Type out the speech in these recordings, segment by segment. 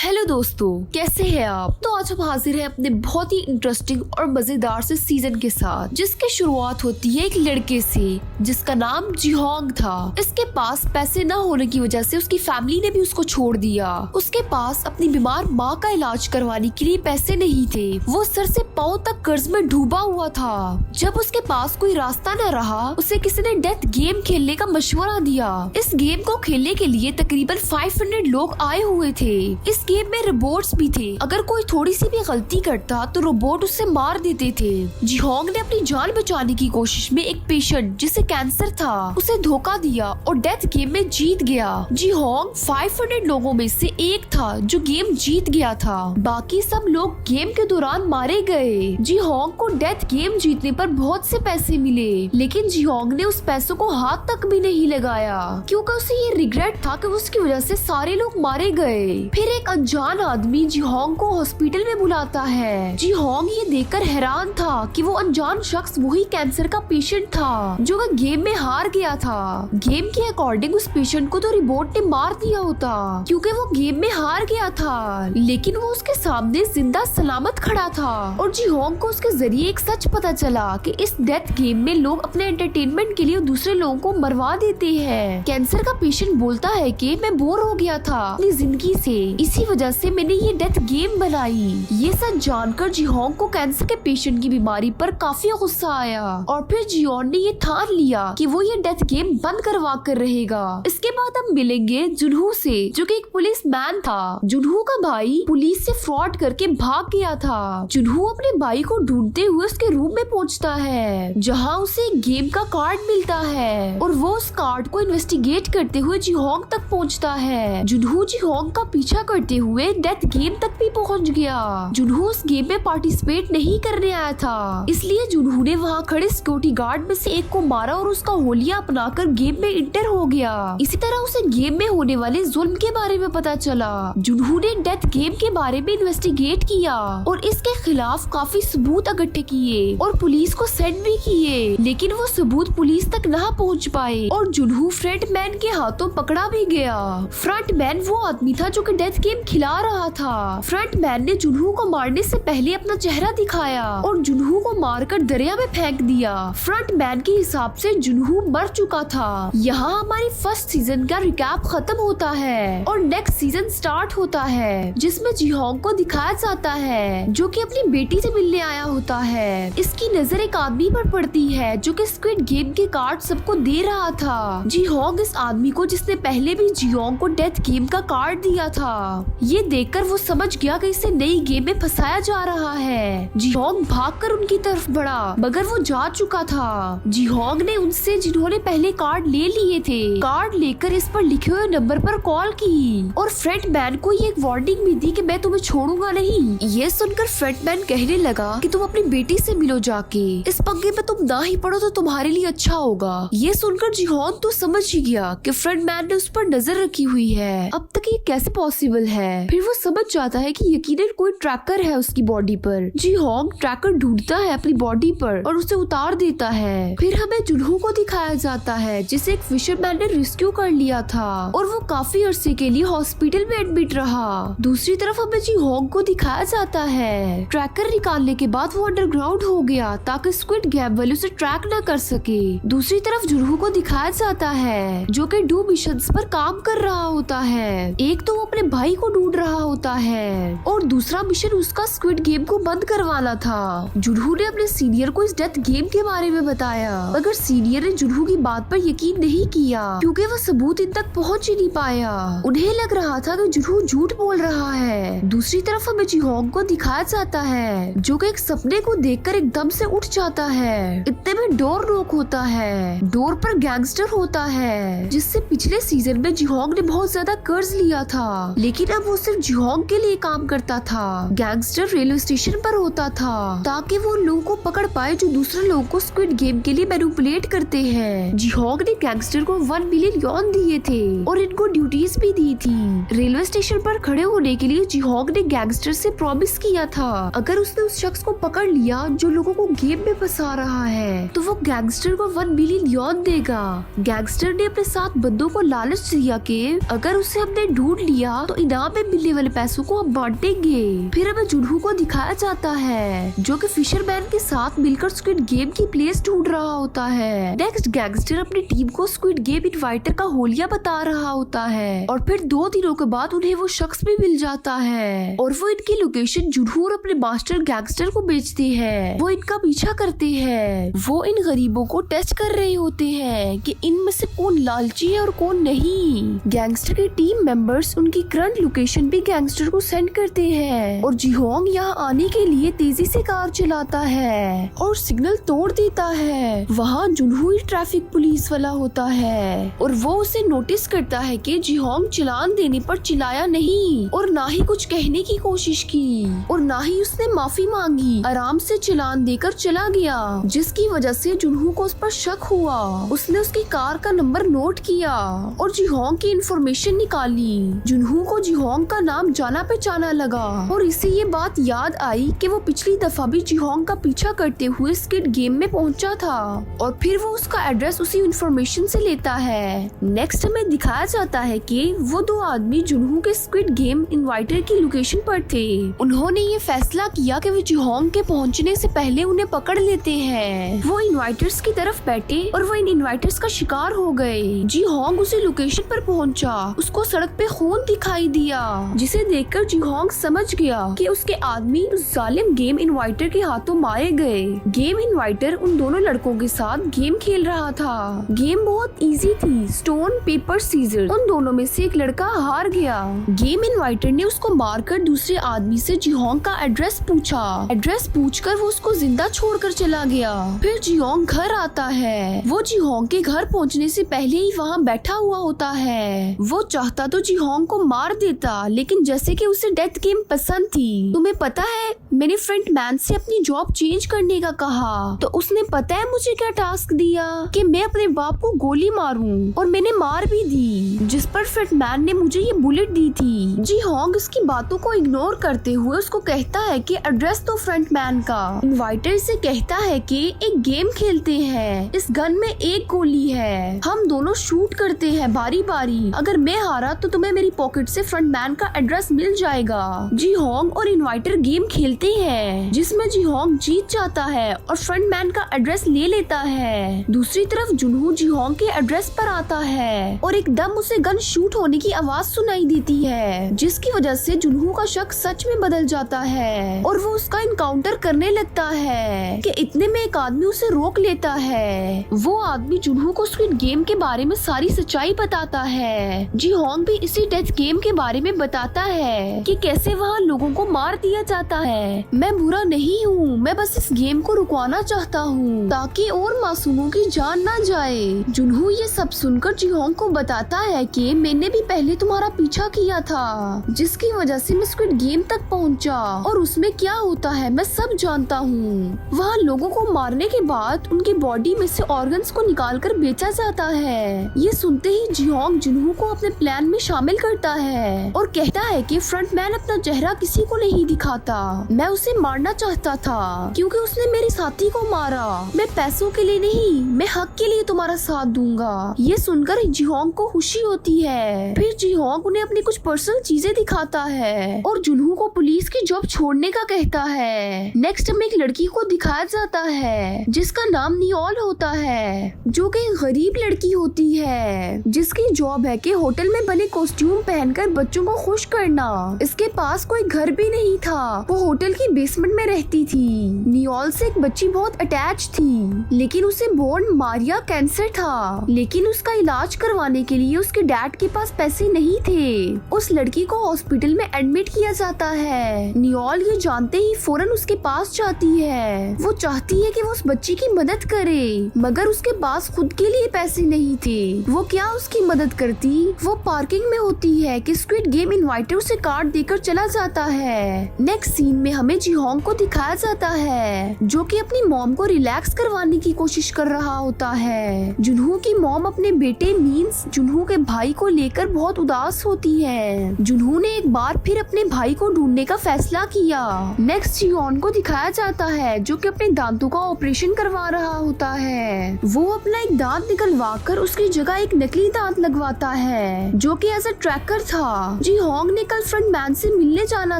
Hello दोस्तों, कैसे हैं आप। तो आज हम हाजिर हैं अपने बहुत ही इंटरेस्टिंग और मजेदार से सीजन के साथ, जिसकी शुरुआत होती है एक लड़के से जिसका नाम जिहोंग था। इसके पास पैसे न होने की वजह से उसकी फैमिली ने भी उसको छोड़ दिया। उसके पास अपनी बीमार माँ का इलाज करवाने के लिए पैसे नहीं थे। वो सर से पाँव तक कर्ज में डूबा हुआ था। जब उसके पास कोई रास्ता न रहा, उसे किसी ने डेथ गेम खेलने का मशवरा दिया। इस गेम को खेलने के लिए तकरीबन 500 लोग आए हुए थे। इस गेम में रोबोट्स भी थे। अगर कोई थोड़ी सी भी गलती करता तो रोबोट उसे मार देते थे। जिहोंग ने अपनी जान बचाने की कोशिश में एक पेशेंट जिसे कैंसर था उसे धोखा दिया और डेथ गेम में जीत गया। जिहोंग 500 लोगों में से एक था जो गेम जीत गया था। बाकी सब लोग गेम के दौरान मारे गए। जिहोंग को डेथ गेम जीतने पर बहुत से पैसे मिले, लेकिन जिहोंग ने उस पैसों को हाथ तक भी नहीं लगाया क्योंकि उसे ये रिग्रेट था कि उसकी वजह से सारे लोग मारे गए। फिर एक अनजान आदमी जिहोंग को हॉस्पिटल में बुलाता है। जिहोंग ये देखकर हैरान था कि वो अनजान शख्स वही कैंसर का पेशेंट था जो वह गेम में हार गया था। गेम के अकॉर्डिंग उस पेशेंट को तो रोबोट ने मार दिया होता क्योंकि वो गेम में हार गया था, लेकिन वो उसके सामने जिंदा सलामत खड़ा था और जिहोंग को उसके जरिए एक सच पता चला कि इस डेथ गेम में लोग अपने एंटरटेनमेंट के लिए दूसरे लोगों को मरवा देते हैं। कैंसर का पेशेंट बोलता है कि मैं बोर हो गया था अपनी जिंदगी से, इसी वजह से मैंने ये डेथ गेम बनाई। ये सच जानकर जिहोंग को कैंसर के पेशेंट की बीमारी पर काफी गुस्सा आया और फिर जियोन ने ये ठान लिया कि वो ये डेथ गेम बंद करवा कर रहेगा। इसके बाद हम मिलेंगे जुनहू से, जो कि एक पुलिस मैन था। जुनहू का भाई पुलिस से फ्रॉड करके भाग गया था। जुनहू अपने भाई को ढूंढते हुए उसके रूम में पहुंचता है, जहां उसे एक गेम का कार्ड मिलता है और वो उस कार्ड को इन्वेस्टिगेट करते हुए जिहोंग तक पहुंचता है। जुनहू जिहोंग का पीछा करते हुए डेथ गेम तक भी पहुंच गया। जुनहू उस गेम में पार्टिसिपेट नहीं करने आया था, इसलिए जुनहू ने वहाँ खड़े सिक्योरिटी गार्ड में से एक को मारा और उसका होलिया अपनाकर गेम में इंटर हो गया। इसी तरह उसे गेम में होने वाले जुल्म के बारे में पता चला। जुनहू ने डेथ गेम के बारे में इन्वेस्टिगेट किया और इसके खिलाफ काफी सबूत इकट्ठे किए और पुलिस को सेंड भी किए, लेकिन वो सबूत पुलिस तक न पहुँच पाए और जुनहू फ्रंट मैन के हाथों पकड़ा भी गया। फ्रंट मैन वो आदमी था जो कि डेथ गेम खिला रहा था। फ्रंट मैन ने जुनहू को मारने से पहले अपना चेहरा दिखाया और जुनहू को मारकर दरिया में फेंक दिया। फ्रंट मैन के हिसाब से जुनहू मर चुका था। यहाँ हमारी फर्स्ट सीजन का रिकैप खत्म होता है और नेक्स्ट सीजन स्टार्ट होता है, जिसमें जिहोंग को दिखाया जाता है जो कि अपनी बेटी से मिलने आया होता है। इसकी नजर एक आदमी पर पड़ती है जो कि स्क्विड गेम के कार्ड सबको दे रहा था। जिहोंग इस आदमी को जिसने पहले भी जिहोंग को डेथ गेम का कार्ड दिया था। ये देखकर वो समझ गया कि इसे नई गेम में फंसाया जा रहा है। जिहोंग भागकर उनकी तरफ बढ़ा, मगर वो जा चुका था। जिहोंग ने उनसे जिन्होंने पहले कार्ड ले लिए थे, कार्ड लेकर इस पर लिखे हुए नंबर पर कॉल की और फ्रंट मैन को ये एक वार्निंग भी दी कि मैं तुम्हें छोड़ूंगा नहीं। ये सुनकर फ्रंट मैन कहने लगा कि तुम अपनी बेटी से मिलो जाके, इस पंगे में तुम ना ही पड़ो तो तुम्हारे लिए अच्छा होगा। ये सुनकर जिहोंग तो समझ ही गया कि फ्रंट मैन ने उस पर नजर रखी हुई है। अब तक ये कैसे पॉसिबल है। फिर वो समझ जाता है कि यकीनन कोई ट्रैकर है उसकी बॉडी पर। जिहोंग ट्रैकर ढूंढता है अपनी बॉडी पर और उसे उतार देता है। फिर हमें जुनहू को दिखाया जाता है जिसे एक फिशरमैन ने रेस्क्यू कर लिया था और वो काफी अरसे के लिए हॉस्पिटल में एडमिट रहा। दूसरी तरफ हमें जिहोंग को दिखाया जाता है ट्रैकर निकालने के बाद वो अंडरग्राउंड हो गया ताकि स्क्विड गेम वाले उसे ट्रैक न कर सके। दूसरी तरफ जुनहू को दिखाया जाता है जो कि 2 मिशंस पर काम कर रहा होता है। एक तो वो अपने भाई को ढूंढ रहा होता है और दूसरा मिशन उसका स्क्विड गेम को बंद करवाना था। जुनहू ने अपने सीनियर को इस डेथ गेम के बारे में बताया, मगर सीनियर ने जुनहू की बात पर यकीन नहीं किया क्योंकि वो सबूत इन तक पहुंच ही नहीं पाया। उन्हें लग रहा था कि जुनहू झूठ बोल रहा है। दूसरी तरफ हमें जिहोंग को दिखाया जाता है जो कि एक सपने को देखकर एकदम से उठ जाता है। इतने में डोर नॉक होता है। डोर पर गैंगस्टर होता है जिससे पिछले सीजन में जिहोंग ने बहुत ज्यादा कर्ज लिया था, लेकिन अब वो सिर्फ जिहोंग के लिए काम करता था। गैंगस्टर रेलवे स्टेशन पर होता था ताकि वो लोगों को पकड़ पाए जो दूसरे लोगों को स्क्विड गेम के लिए मैनिपुलेट करते हैं। जिहोंग ने गैंगस्टर को 1 मिलियन यॉन दिए थे और इनको ड्यूटीज भी दी थी। रेलवे स्टेशन पर खड़े होने के लिए जिहोंग ने गैंगस्टर से प्रॉमिस किया था अगर उसने उस शख्स को पकड़ लिया जो लोगों को गेम में फंसा रहा है तो वो गैंगस्टर को 1 मिलियन यॉन देगा। गैंगस्टर ने अपने साथ बंदों को लालच दिया कि अगर उसे हमने ढूंढ लिया तो इनाम हमें मिलने वाले पैसों को हम बांटेंगे। फिर हमें जुनहो को दिखाया जाता है जो कि फिशरमैन के साथ मिलकर स्क्विड गेम की प्लेस ढूंढ रहा होता है। नेक्स्ट गैंगस्टर अपनी टीम को स्क्विड गेम इनवाइटर का होलिया बता रहा होता है और फिर 2 दिनों के बाद उन्हें वो शख्स भी मिल जाता है और वो इनकी लोकेशन जुनहो और अपने मास्टर गैंगस्टर को बेचते हैं। वो इनका पीछा करते हैं। वो इन गरीबों को टेस्ट कर रहे होते हैं कि इनमें से कौन लालची है और कौन नहीं। गैंगस्टर के टीम मेंबर्स उनकी करंट लोकेशन भी गैंगस्टर को सेंड करते हैं और जिहोंग यहाँ आने के लिए तेजी से कार चलाता है और सिग्नल तोड़ देता है। वहाँ जुनहो ही ट्रैफिक पुलिस वाला होता है और वो उसे नोटिस करता है कि जिहोंग चालान देने पर चिल्लाया नहीं और ना ही कुछ कहने की कोशिश की और ना ही उसने माफी मांगी। आराम से चालान देकर चला गया जिसकी वजह से जुनहो को उस पर शक हुआ। उसने उसकी कार का नंबर नोट किया और जिहोंग की इंफॉर्मेशन निकाली। जुनहो को जिहोंग का नाम जाना पहचाना लगा और इसे ये बात याद आई कि वो पिछली दफा भी जिहोंग का पीछा करते हुए स्क्विड गेम में पहुंचा था और फिर वो उसका एड्रेस उसी इंफॉर्मेशन से लेता है। नेक्स्ट हमें दिखाया जाता है कि वो 2 आदमी जुनहो के स्क्विड गेम इनवाइटर की लोकेशन पर थे। उन्होंने ये फैसला किया कि वो जिहोंग के पहुंचने से पहले उन्हें पकड़ लेते हैं। वो इनवाइटर्स की तरफ बैठे और वो इन इनवाइटर्स का शिकार हो गए। जिहोंग उसी लोकेशन पर पहुंचा। उसको सड़क पे खून दिखाई दिया जिसे देखकर जिहोंग समझ गया कि उसके आदमी उस जालिम गेम इनवाइटर के हाथों मारे गए। गेम इनवाइटर उन दोनों लड़कों के साथ गेम खेल रहा था। गेम बहुत इजी थी, स्टोन पेपर सीजर। उन दोनों में से एक लड़का हार गया। गेम इनवाइटर ने उसको मारकर दूसरे आदमी से जिहोंग का एड्रेस पूछा। एड्रेस पूछकर वो उसको जिंदा छोड़कर चला गया। फिर जिहोंग घर आता है। वो जिहोंग के घर पहुंचने से पहले ही वहाँ बैठा हुआ होता है। वो चाहता तो जिहोंग को मार देता लेकिन जैसे कि उसे डेथ गेम पसंद थी। तुम्हें पता है मैंने फ्रंट मैन से अपनी जॉब चेंज करने का कहा तो उसने पता है मुझे क्या टास्क दिया कि मैं अपने बाप को गोली मारूं और मैंने मार भी दी जिस पर फ्रंट मैन ने मुझे ये बुलेट दी थी। जिहोंग उसकी बातों को इग्नोर करते हुए उसको कहता है कि एड्रेस तो फ्रंट मैन का। इनवाइटर से कहता है कि एक गेम खेलते हैं, इस गन में 1 गोली है, हम दोनों शूट करते हैं बारी बारी। अगर मैं हारा तो तुम्हें मेरी पॉकेट से फ्रंट मैन का एड्रेस मिल जाएगा। जिहोंग और इनवाइटर गेम खेलते हैं जिसमें जिहोंग जीत जाता है और फ्रंट मैन का एड्रेस ले लेता है। दूसरी तरफ जुनहो जिहोंग के एड्रेस पर आता है और एकदम उसे गन शूट होने की आवाज सुनाई देती है जिसकी वजह से जुनहो का शक सच में बदल जाता है और वो उसका इनकाउंटर करने लगता है कि इतने में एक आदमी उसे रोक लेता है। वो आदमी जुनहो को स्क्विड गेम के बारे में सारी सच्चाई बताता है। जिहोंग भी इसी डेथ गेम के बारे में बताता है कि कैसे वहाँ लोगों को मार दिया जाता है। मैं बुरा नहीं हूँ, मैं बस इस गेम को रुकवाना चाहता हूँ ताकि और मासूमों की जान ना जाए। जुनहो ये सब सुनकर जिहोंग को बताता है कि मैंने भी पहले तुम्हारा पीछा किया था जिसकी वजह से मैं स्क्विड गेम तक पहुँचा और उसमें क्या होता है मैं सब जानता हूँ। वहाँ लोगों को मारने के बाद उनकी बॉडी में से ऑर्गन्स को निकाल कर बेचा जाता है। ये सुनते ही जिहोंग जुनहो को अपने प्लान में शामिल करता है और कहता है कि फ्रंट मैन अपना चेहरा किसी को नहीं दिखाता। मैं उसे मारना चाहता था क्योंकि उसने मेरे साथी को मारा। मैं पैसों के लिए नहीं, मैं हक के लिए तुम्हारा साथ दूंगा। ये सुनकर जिहोंग को खुशी होती है। फिर जिहोंग उन्हें अपनी कुछ पर्सनल चीजें दिखाता है और जुनहो को पुलिस की जॉब छोड़ने का कहता है। नेक्स्ट हमें एक लड़की को दिखाया जाता है जिसका नाम नियोल होता है जो कि गरीब लड़की होती है जिसकी जॉब है कि होटल में बने कॉस्ट्यूम पहनकर बच्चों को खुश करना। इसके पास कोई घर भी नहीं था, वो होटल की बेसमेंट में रहती थी। नियोल से एक बच्ची बहुत अटैच थी लेकिन उसे बोर्न मारिया कैंसर था लेकिन उसका इलाज करवाने के लिए उसके डैड के पास पैसे नहीं थे। उस लड़की को हॉस्पिटल में एडमिट किया जाता है। नियोल ये जानते ही फौरन उसके पास जाती है। वो चाहती है कि वो उस बच्ची की मदद करे मगर उसके पास खुद के लिए पैसे नहीं थे। वो क्या उसकी मदद करती, वो पार्किंग में होती है कि स्क्विड गेम इनवाइटर उसे कार्ड देकर चला जाता है। नेक्स्ट सीन में हमें जिहोंग को दिखाया जाता है जो कि अपनी मॉम को रिलैक्स करवाने की कोशिश कर रहा होता है। जुनहो की मॉम अपने बेटे मीन्स जुनहो के भाई को लेकर बहुत उदास होती है। जुनहो ने एक बार फिर अपने भाई को ढूंढने का फैसला किया। नेक्स्ट जिहोंग को दिखाया जाता है जो कि अपने दांतों का ऑपरेशन करवा रहा होता है। वो अपना एक दांत निकलवा कर उसकी जगह एक नकली दांत लगवाता है जो कि एज अ ट्रैकर था। जी होंग ने कल फ्रंटमैन से मिलने जाना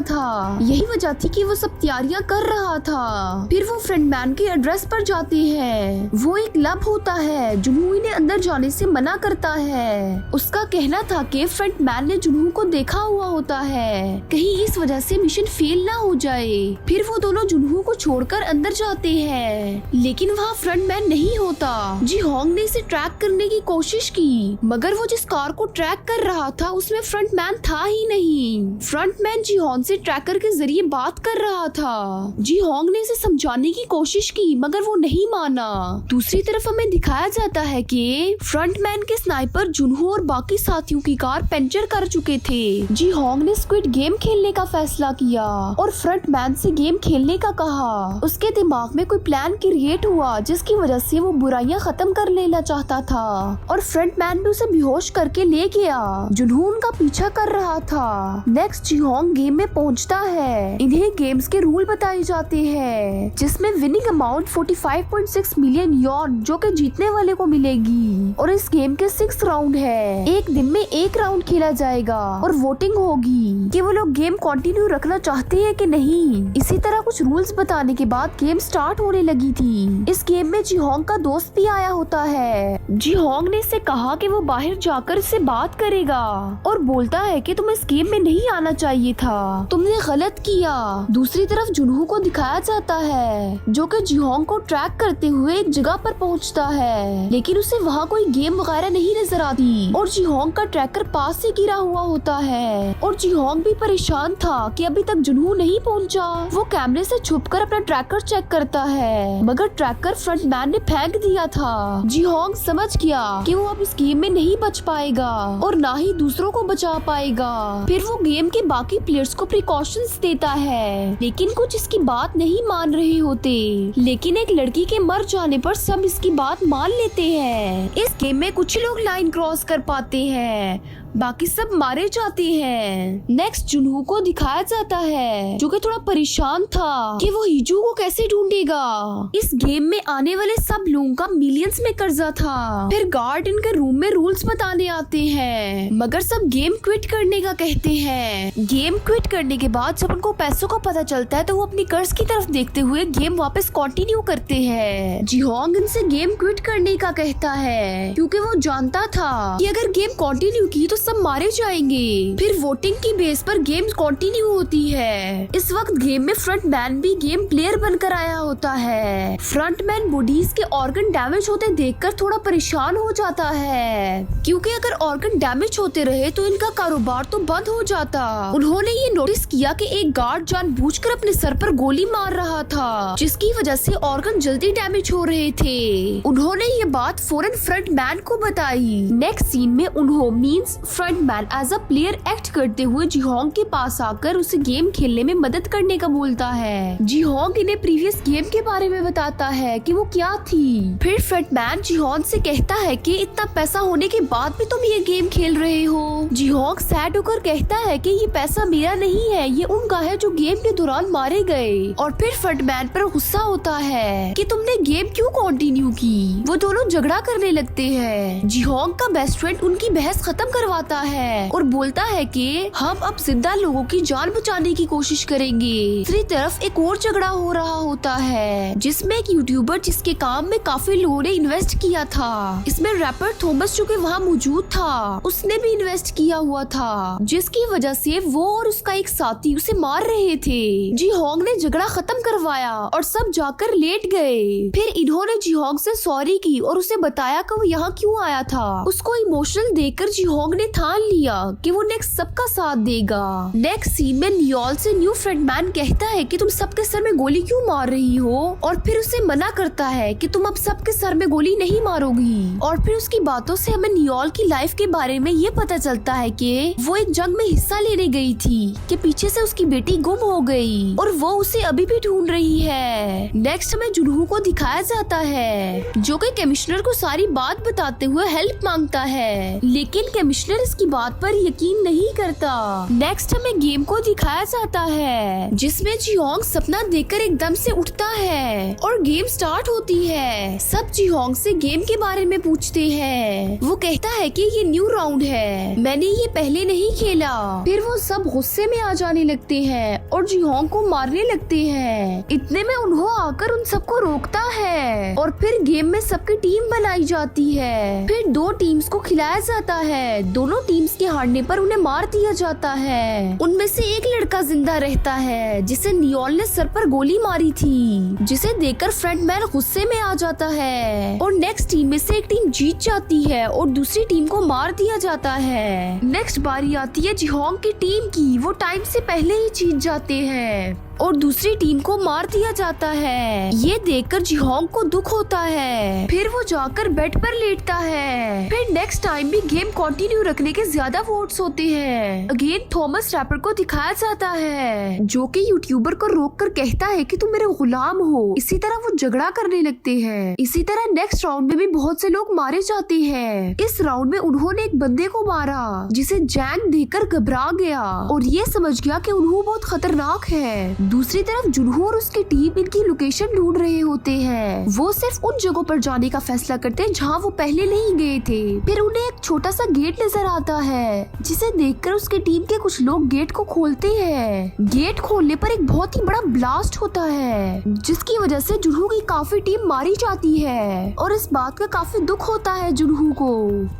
था, यही वजह थी कि वो सब तैयारियां कर रहा था। फिर वो फ्रंटमैन के एड्रेस पर जाते हैं। वो एक लब होता है, जुनू इन्हें अंदर जाने से मना करता है। उसका कहना था कि फ्रंटमैन ने जुनू को देखा हुआ होता है, कहीं इस वजह से मिशन फेल ना हो जाए। फिर वो दोनों जुनू को छोड़कर अंदर जाते हैं, लेकिन वहाँ फ्रंटमैन नहीं होता। जी होंग ने इसे ट्रैक करने की कोशिश की, मगर वो जिस कार को ट्रैक कर रहा था उसमें फ्रंटमैन था ही नहीं। फ्रंटमैन जी होंग से ट्रैकर के जरिए बात कर रहा था। जी होंग ने इसे समझाने की कोशिश की, मगर वो नहीं माना। दूसरी तरफ हमें दिखाया जाता है कि फ्रंटमैन के स्नाइपर जुनहो और बाकी साथियों की कार पंचर कर चुके थे। जी होंग ने स्क्विड गेम खेलने का फैसला किया और फ्रंटमैन से गेम खेलने का कहा। उसके दिमाग में कोई प्लान क्रिएट हुआ जिसकी वजह से वो बुराइयां खत्म कर लेना चाहता था और फ्रंटमैन भी उसे बेहोश करके ले गया। जुनहो उनका पीछा कर रहा था। नेक्स्ट जी होंग गेम में पहुंचता है। इन्हें गेम्स के रूल बताए जाते हैं, जिसमें विनिंग अमाउंट 45.6 मिलियन यॉन जो कि जीतने वाले को मिलेगी, और इस गेम के 6 राउंड है। एक दिन में 1 राउंड खेला जाएगा और वोटिंग होगी कि वो लोग गेम कंटिन्यू रखना चाहते हैं कि नहीं। इसी तरह कुछ रूल्स बताने के बाद गेम स्टार्ट होने लगी थी। इस गेम में जी होंग का दोस्त भी आया होता है। जी होंग ने इससे कहा कि वो बाहर जाकर इससे बात करेगा और बोलता है कि तुम इस गेम में नहीं आना चाहिए था, तुमने गलत किया। दूसरी तरफ जुनहो को दिखाया जाता है, जो कि जी होंग को ट्रैक करते हुए एक जगह पर पहुंचता है, लेकिन उसे वहाँ कोई गेम वगैरह नहीं नजर आती और जी होंग का ट्रैकर पास से गिरा हुआ होता है। और जी होंग भी परेशान था कि अभी तक जुनहो नहीं पहुंचा। वो कैमरे से छुपकर अपना ट्रैकर चेक करता है, मगर ट्रैकर फ्रंटमैन ने फेंक दिया था। जी होंग समझ गया कि वो अब इस गेम में नहीं बच पाएगा और ना ही दूसरों को बचा पाएगा। फिर वो गेम के बाकी प्लेयर्स को प्रिकॉशंस देता है, लेकिन कुछ इसकी बात नहीं मान रहे होते। लेकिन एक लड़की के मर जाने पर सब इसकी बात मान लेते हैं। इस गेम में कुछ लोग लाइन क्रॉस कर पाते हैं, बाकी सब मारे जाते हैं। नेक्स्ट जुनहो को दिखाया जाता है, जो कि थोड़ा परेशान था कि वो हिजू को कैसे ढूंढेगा। इस गेम में आने वाले सब लोगों का मिलियंस में कर्जा था। फिर गार्ड इनके रूम में रूल्स बताने आते हैं, मगर सब गेम क्विट करने का कहते हैं। गेम क्विट करने के बाद जब उनको पैसों का पता चलता है तो वो अपनी कर्ज की तरफ देखते हुए गेम वापस कंटिन्यू करते हैं। जी होंग इनसे गेम क्विट करने का कहता है, क्योंकि वो जानता था कि अगर गेम कंटिन्यू की तो सब मारे जाएंगे। फिर वोटिंग की बेस पर गेम कंटिन्यू होती है। इस वक्त गेम में फ्रंटमैन भी गेम प्लेयर बनकर आया होता है। फ्रंटमैन बॉडीज के ऑर्गन डैमेज होते देखकर थोड़ा परेशान हो जाता है, क्योंकि अगर ऑर्गन डैमेज होते रहे तो इनका कारोबार तो बंद हो जाता। उन्होंने ये नोटिस किया कि एक गार्ड जानबूझकर अपने सर पर गोली मार रहा था, जिसकी वजह से ऑर्गन जल्दी डैमेज हो रहे थे। उन्होंने ये बात फौरन फ्रंटमैन को बताई। नेक्स्ट सीन में उन्होंने means frontman as a player act करते हुए जी होंग के पास आकर उसे गेम खेलने में मदद करने का बोलता है। जी होंग इन्हें प्रीवियस गेम के बारे में बताता है कि वो क्या थी। फिर फ्रंटमैन जी होंग से कहता है कि इतना पैसा होने के बाद भी तुम ये गेम खेल रहे हो। जी होंग सैड होकर कहता है कि ये पैसा मेरा नहीं है, ये उनका है जो गेम के दौरान मारे गए। और फिर फ्रंटमैन पर गुस्सा होता है कि तुमने गेम क्यों कंटिन्यू की। वो दोनों झगड़ा करने लगते हैं। जी होंग का बेस्ट फ्रेंड उनकी बहस खत्म करवाता है और बोलता है कि हम अब जिंदा लोगों की जान बचाने की कोशिश करेंगे। दूसरी तरफ एक और झगड़ा हो रहा होता है, जिसमें एक यूट्यूबर जिसके काम में काफी लोगों ने इन्वेस्ट किया था, इसमें रैपर थॉमस जो कि वहाँ मौजूद था, उसने भी इन्वेस्ट किया हुआ था, जिसकी वजह से वो और उसका एक साथी उसे मार रहे थे। जी होंग ने झगड़ा खत्म करवाया और सब जाकर लेट गए। फिर इन्होंने जी होंग से सॉरी की और उसे बताया कि वो यहाँ क्यों आया था। उसको इमोशनल देखकर जी होंग ने ठान लिया कि वो नेक्स्ट सबका साथ देगा। नेक्स्ट सीन में नियोल से न्यू फ्रंटमैन कहता है कि तुम सबके सर में गोली क्यों मार रही हो, और फिर उसे मना करता है कि तुम अब सबके सर में गोली नहीं मारोगी। और फिर उसकी बातों से हमें नियोल की लाइफ के बारे में ये पता चलता है कि वो एक जंग में हिस्सा लेने गई थी, कि पीछे से उसकी बेटी गुम हो गई और वो उसे अभी भी ढूंढ रही है। नेक्स्ट हमें जुनहो को दिखाया जाता है, जो कि कमिश्नर को सारी बात बताते हुए हेल्प मांगता है, लेकिन कमिश्नर पार्टनर इसकी बात पर यकीन नहीं करता। नेक्स्ट हमें गेम को दिखाया जाता है जिसमें जिहोंग सपना देखकर एकदम से उठता है और गेम स्टार्ट होती है। सब जिहोंग से गेम के बारे में पूछते हैं। वो कहता है कि ये न्यू राउंड है, मैंने ये पहले नहीं खेला। फिर वो सब गुस्से में आ जाने लगते हैं और जिहोंग को मारने लगते हैं। इतने में उन्हों आकर उन सबको रोकता है और फिर गेम में सबकी टीम बनाई जाती है। फिर दो टीम्स को खिलाया जाता है। दोनों टीम्स के हारने पर उन्हें मार दिया जाता है। उनमें से एक लड़का जिंदा रहता है जिसे नियोल ने सर पर गोली मारी थी, जिसे देखकर फ्रंटमैन गुस्से में आ जाता है और नेक्स्ट टीम में से एक टीम जीत जाती है और दूसरी टीम को मार दिया जाता है। नेक्स्ट बारी आती है जिहोंग की टीम की। वो टाइम से पहले ही जीत जाते हैं और दूसरी टीम को मार दिया जाता है। ये देखकर जिहोंग को दुख होता है। फिर वो जाकर बेड पर लेटता है। फिर नेक्स्ट टाइम भी गेम कंटिन्यू रखने के ज्यादा वोट्स होते हैं। अगेन थॉमस रैपर को दिखाया जाता है जो कि यूट्यूबर को रोककर कहता है कि तुम मेरे गुलाम हो। इसी तरह वो झगड़ा करने लगते हैं। इसी तरह नेक्स्ट राउंड में भी बहुत से लोग मारे जाते हैं। इस राउंड में उन्होंने एक बंदे को मारा जिसे जैंग देखकर घबरा गया और ये समझ गया कि उन्हों बहुत खतरनाक है। दूसरी तरफ जुनहो और उसकी टीम इनकी लोकेशन ढूंढ रहे होते हैं। वो सिर्फ उन जगहों पर जाने का फैसला करते हैं जहाँ वो पहले नहीं गए थे। फिर उन्हें एक छोटा सा गेट नजर आता है जिसे देखकर उसकी टीम के कुछ लोग गेट को खोलते हैं। गेट खोलने पर एक बहुत ही बड़ा ब्लास्ट होता है जिसकी वजह से जुनहो की काफी टीम मारी जाती है और इस बात का काफी दुख होता है जुनहो को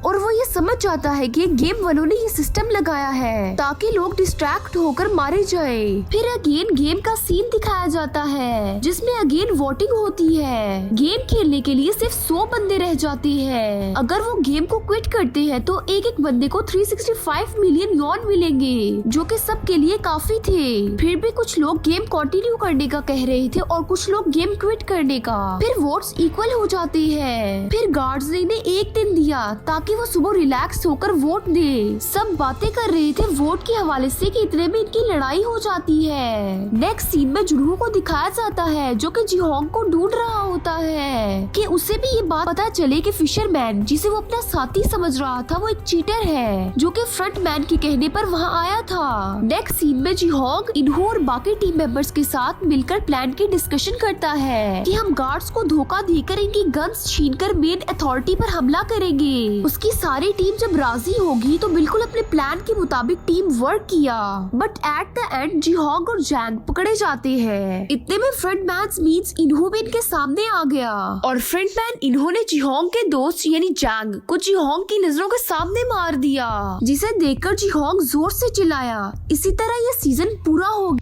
और वो ये समझ जाता है कि गेम वालों ने ये सिस्टम लगाया है ताकि लोग डिस्ट्रैक्ट होकर मारे जाए। फिर अगेन गेम का सीन दिखाया जाता है जिसमें अगेन वोटिंग होती है। गेम खेलने के लिए सिर्फ 100 बंदे रह जाते हैं। अगर वो गेम को क्विट करते हैं तो एक एक बंदे को 365 मिलियन यॉन मिलेंगे जो कि सबके लिए काफी थे। फिर भी कुछ लोग गेम कंटिन्यू करने का कह रहे थे और कुछ लोग गेम क्विट करने का। फिर वोट्स इक्वल हो जाते हैं। फिर गार्ड्स ने इन्हें एक दिन दिया ताकि वो सुबह रिलैक्स होकर वोट दे। सब बातें कर रहे थे वोट के हवाले से कि इतने में इनकी लड़ाई हो जाती है। नेक्स्ट सीन में जुनहो को दिखाया जाता है जो कि जिहोंग को ढूंढ रहा होता है कि उसे भी ये बात पता चले कि फिशरमैन जिसे वो अपना साथी समझ रहा था वो एक चीटर है जो कि फ्रंटमैन के कहने पर वहाँ आया था। नेक्स्ट सीन में जिहोंग इन्हों और बाकी टीम मेंबर्स के साथ मिलकर प्लान की डिस्कशन करता है कि हम गार्ड्स को धोखा देकर इनकी गन्स छीनकर मेन अथॉरिटी पर हमला करेंगे। उसकी सारी टीम जब राजी होगी तो बिल्कुल अपने प्लान के मुताबिक टीम वर्क किया बट एट द एंड जिहोंग और जैंग पकड़े जाते हैं। इतने में फ्रंटमैन मींस इन्हों भी इनके सामने आ गया और फ्रंटमैन इन्होंने जिहोंग के दोस्त यानी जैंग को जिहोंग की नजरों के सामने मार दिया जिसे देखकर जिहोंग जोर से चिल्लाया। इसी तरह ये सीजन पूरा हो गया।